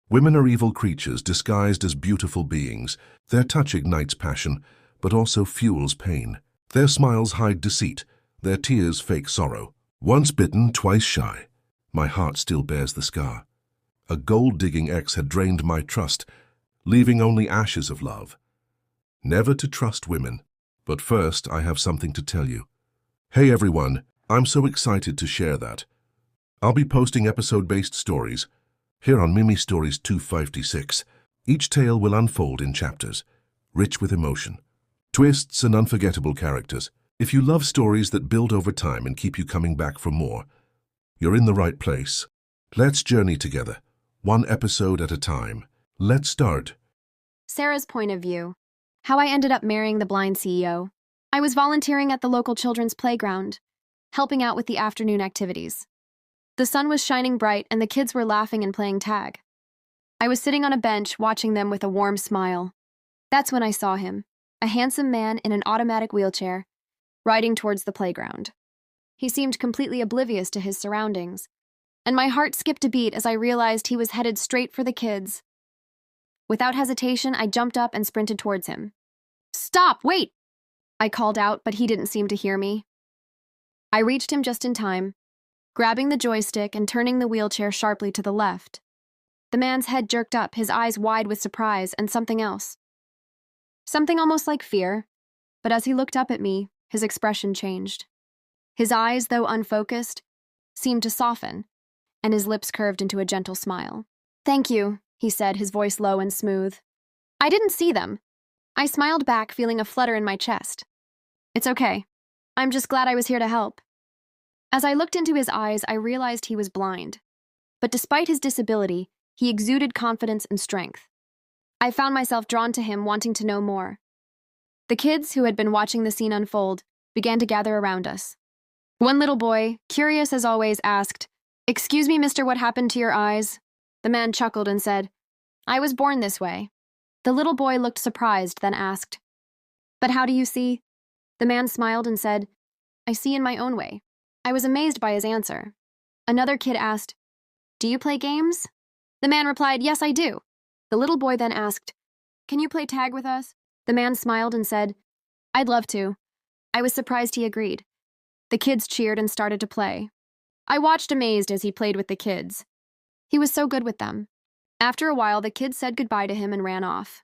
Women are evil creatures disguised as beautiful beings. Their touch ignites passion, but also fuels pain. Their smiles hide deceit. Their tears fake sorrow. Once bitten, twice shy. My heart still bears the scar. A gold-digging ex had drained my trust, leaving only ashes of love. Never to trust women. But first, I have something to tell you. Hey everyone, I'm so excited to share that. I'll be posting episode-based stories here on Mimi Stories 256. Each tale will unfold in chapters, rich with emotion, twists and unforgettable characters. If you love stories that build over time and keep you coming back for more, you're in the right place. Let's journey together, one episode at a time. Let's start. Sarah's point of view. How I ended up marrying the blind CEO. I was volunteering at the local children's playground, helping out with the afternoon activities. The sun was shining bright and the kids were laughing and playing tag. I was sitting on a bench watching them with a warm smile. That's when I saw him, a handsome man in an automatic wheelchair, riding towards the playground. He seemed completely oblivious to his surroundings, and my heart skipped a beat as I realized he was headed straight for the kids. Without hesitation, I jumped up and sprinted towards him. "Stop! Wait!" I called out, but he didn't seem to hear me. I reached him just in time, grabbing the joystick and turning the wheelchair sharply to the left. The man's head jerked up, his eyes wide with surprise and something else. Something almost like fear, but as he looked up at me, his expression changed. His eyes, though unfocused, seemed to soften, and his lips curved into a gentle smile. "Thank you," he said, his voice low and smooth. "I didn't see them." I smiled back, feeling a flutter in my chest. "It's okay. I'm just glad I was here to help." As I looked into his eyes, I realized he was blind. But despite his disability, he exuded confidence and strength. I found myself drawn to him, wanting to know more. The kids, who had been watching the scene unfold, began to gather around us. One little boy, curious as always, asked, "Excuse me, mister, what happened to your eyes?" The man chuckled and said, "I was born this way." The little boy looked surprised, then asked, "But how do you see?" The man smiled and said, "I see in my own way." I was amazed by his answer. Another kid asked, "Do you play games?" The man replied, "Yes, I do." The little boy then asked, "Can you play tag with us?" The man smiled and said, "I'd love to." I was surprised he agreed. The kids cheered and started to play. I watched amazed as he played with the kids. He was so good with them. After a while, the kids said goodbye to him and ran off.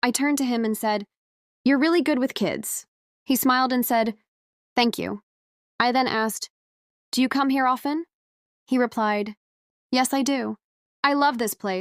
I turned to him and said, "You're really good with kids." He smiled and said, "Thank you." I then asked, "Do you come here often?" He replied, "Yes, I do. I love this place."